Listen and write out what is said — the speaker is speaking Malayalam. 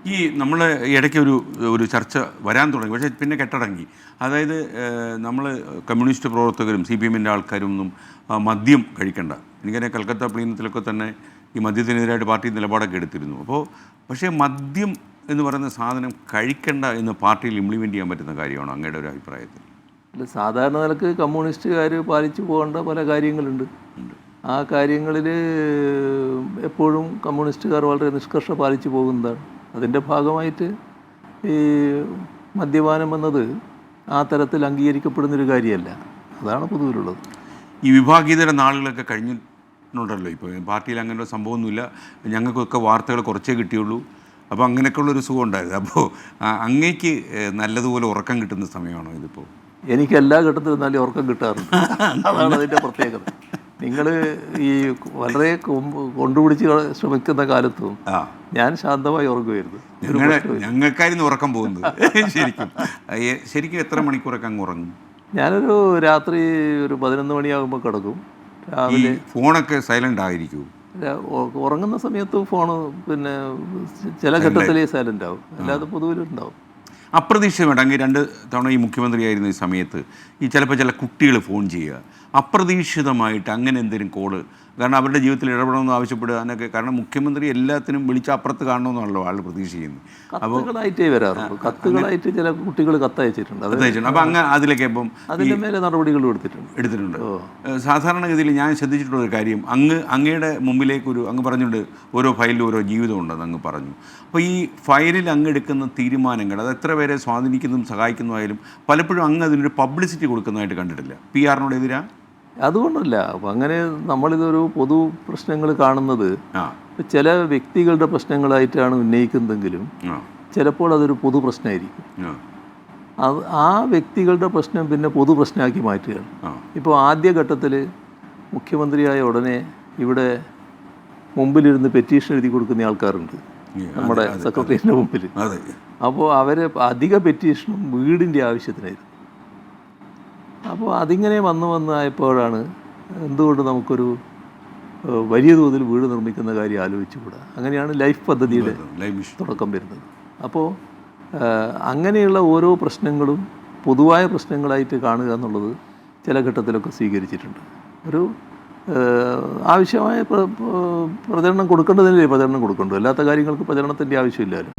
ഈ നമ്മൾ ഇടയ്ക്ക് ഒരു ചർച്ച വരാൻ തുടങ്ങി, പക്ഷേ പിന്നെ കെട്ടടങ്ങി. അതായത് നമ്മൾ കമ്മ്യൂണിസ്റ്റ് പ്രവർത്തകരും സി പി എമ്മിൻ്റെ ആൾക്കാരും ഒന്നും മദ്യം കഴിക്കണ്ട. എനിക്കറിയാം കൽക്കത്ത പ്ലീനത്തിലൊക്കെ തന്നെ ഈ മദ്യത്തിനെതിരായിട്ട് പാർട്ടി നിലപാടൊക്കെ എടുത്തിരുന്നു. പക്ഷേ മദ്യം എന്ന് പറയുന്ന സാധനം കഴിക്കണ്ട എന്ന് പാർട്ടിയിൽ ഇംപ്ലിമെൻറ്റ് ചെയ്യാൻ പറ്റുന്ന കാര്യമാണോ അങ്ങയുടെ ഒരു അഭിപ്രായത്തിൽ? അല്ല, സാധാരണ നിലക്ക് കമ്മ്യൂണിസ്റ്റുകാർ പാലിച്ചു പോകേണ്ട പല കാര്യങ്ങളുണ്ട്. ആ കാര്യങ്ങളിൽ എപ്പോഴും കമ്മ്യൂണിസ്റ്റുകാർ വളരെ നിഷ്കർഷ പാലിച്ചു പോകുന്നതാണ്. അതിൻ്റെ ഭാഗമായിട്ട് ഈ മദ്യപാനം എന്നത് ആ തരത്തിൽ അംഗീകരിക്കപ്പെടുന്നൊരു കാര്യമല്ല. അതാണ് പൊതുവിലുള്ളത്. ഈ വിഭാഗീയതയുടെ നാളുകളൊക്കെ കഴിഞ്ഞിട്ടുണ്ടല്ലോ. ഇപ്പോൾ പാർട്ടിയിൽ അങ്ങനെ ഒരു സംഭവമൊന്നുമില്ല, ഞങ്ങൾക്കൊക്കെ വാർത്തകൾ കുറച്ചേ കിട്ടിയുള്ളൂ, അപ്പോൾ അങ്ങനെയൊക്കെയുള്ളൊരു സുഖം ഉണ്ടായത്. അപ്പോൾ അങ്ങേക്ക് നല്ലതുപോലെ ഉറക്കം കിട്ടുന്ന സമയമാണോ ഇതിപ്പോൾ? എനിക്ക് എല്ലാ ഘട്ടത്തിലും നല്ല ഉറക്കം കിട്ടാറുണ്ട്. അതാണ് അതിൻ്റെ പ്രത്യേകത. നിങ്ങൾ ഈ വളരെ കൊണ്ടുപിടിച്ച് ശ്രമിക്കുന്ന കാലത്തും ഞാൻ ശാന്തമായി ഉറങ്ങുമായിരുന്നു. ഞങ്ങൾക്കായിരുന്നു ഉറക്കം പോകുന്നത്. ശരിക്കും എത്ര മണിക്കൂറൊക്കെ അങ്ങ് ഉറങ്ങും? ഞാനൊരു രാത്രി ഒരു 11 മണിയാകുമ്പോൾ കിടക്കും. രാവിലെ ഫോണൊക്കെ സൈലൻ്റ് ആയിരിക്കും. ഉറങ്ങുന്ന സമയത്ത് ഫോണ് പിന്നെ ചില ഘട്ടത്തിലേ സൈലൻ്റ് ആവും, അല്ലാതെ പൊതുവിലുണ്ടാവും. അപ്രതീക്ഷിതമായിട്ട് അങ്ങ് 2 തവണ ഈ മുഖ്യമന്ത്രിയായിരുന്ന ഈ സമയത്ത് ചിലപ്പോൾ ചില കുട്ടികൾ ഫോൺ ചെയ്യുക, അപ്രതീക്ഷിതമായിട്ട് അങ്ങനെ എന്തെങ്കിലും കോള്, കാരണം അവരുടെ ജീവിതത്തിൽ ഇടപെടണമെന്ന് ആവശ്യപ്പെടുക എന്നൊക്കെ. കാരണം മുഖ്യമന്ത്രി എല്ലാത്തിനും വിളിച്ച് അപ്പുറത്ത് കാണണമെന്നാണല്ലോ ആൾ പ്രതീക്ഷിക്കുന്നത്. കത്തുകളായിട്ടേ വരാറുള്ളൂ. കത്തുകളായിട്ട് ചില കുട്ടികൾ കത്തയച്ചിട്ടുണ്ട്. അപ്പോൾ അങ്ങ് അതിലൊക്കെ ഇപ്പം അതിൻ്റെ മേലെ നടപടികൾ എടുത്തിട്ടുണ്ട്. സാധാരണഗതിയിൽ ഞാൻ ശ്രദ്ധിച്ചിട്ടുള്ളൊരു കാര്യം, അങ്ങയുടെ മുമ്പിലേക്ക് അങ്ങ് പറഞ്ഞിട്ടുണ്ട് ഓരോ ഫയലിലും ഓരോ ജീവിതമുണ്ടെന്ന് അങ്ങ് പറഞ്ഞു. അപ്പോൾ ഈ ഫയലിൽ അങ്ങ് എടുക്കുന്ന തീരുമാനങ്ങൾ അത് എത്ര പേരെ സ്വാധീനിക്കുന്നതും സഹായിക്കുന്നതായാലും പലപ്പോഴും അങ്ങ് അതിനൊരു പബ്ലിസിറ്റി കൊടുക്കുന്നതായിട്ട് കണ്ടിട്ടില്ല. PR-നോട് എതിരാ? അതുകൊണ്ടല്ല. അപ്പം അങ്ങനെ നമ്മളിതൊരു പൊതു പ്രശ്നങ്ങൾ കാണുന്നത് ചില വ്യക്തികളുടെ പ്രശ്നങ്ങളായിട്ടാണ് ഉന്നയിക്കുന്നതെങ്കിലും ചിലപ്പോൾ അതൊരു പൊതു പ്രശ്നമായിരിക്കും. ആ വ്യക്തികളുടെ പ്രശ്നം പിന്നെ പൊതു പ്രശ്നമാക്കി മാറ്റുകയാണ്. ഇപ്പോൾ ആദ്യഘട്ടത്തിൽ മുഖ്യമന്ത്രിയായ ഉടനെ ഇവിടെ മുമ്പിലിരുന്ന് പെറ്റീഷൻ എഴുതി കൊടുക്കുന്ന ആൾക്കാരുണ്ട് നമ്മുടെ സെക്രട്ടേറിയറ്റിൻ്റെ മുമ്പിൽ. അപ്പോൾ അവർ അധിക പെറ്റീഷനും വീടിൻ്റെ ആവശ്യത്തിനായിരുന്നു. അപ്പോൾ അതിങ്ങനെ വന്നായപ്പോഴാണ് എന്തുകൊണ്ട് നമുക്കൊരു വലിയ തോതിൽ വീട് നിർമ്മിക്കുന്ന കാര്യം ആലോചിച്ചുകൂടാ. അങ്ങനെയാണ് ലൈഫ് പദ്ധതിയുടെ തുടക്കം വരുന്നത്. അപ്പോൾ അങ്ങനെയുള്ള ഓരോ പ്രശ്നങ്ങളും പൊതുവായ പ്രശ്നങ്ങളായിട്ട് കാണുക എന്നുള്ളത് ചില ഘട്ടത്തിലൊക്കെ സ്വീകരിച്ചിട്ടുണ്ട്. ഒരു ആവശ്യമായ പ്രചരണം കൊടുക്കേണ്ടതിനല്ലേ പ്രചരണം കൊടുക്കേണ്ടത്, അല്ലാത്ത കാര്യങ്ങൾക്ക് പ്രചരണത്തിൻ്റെ ആവശ്യമില്ലല്ലോ.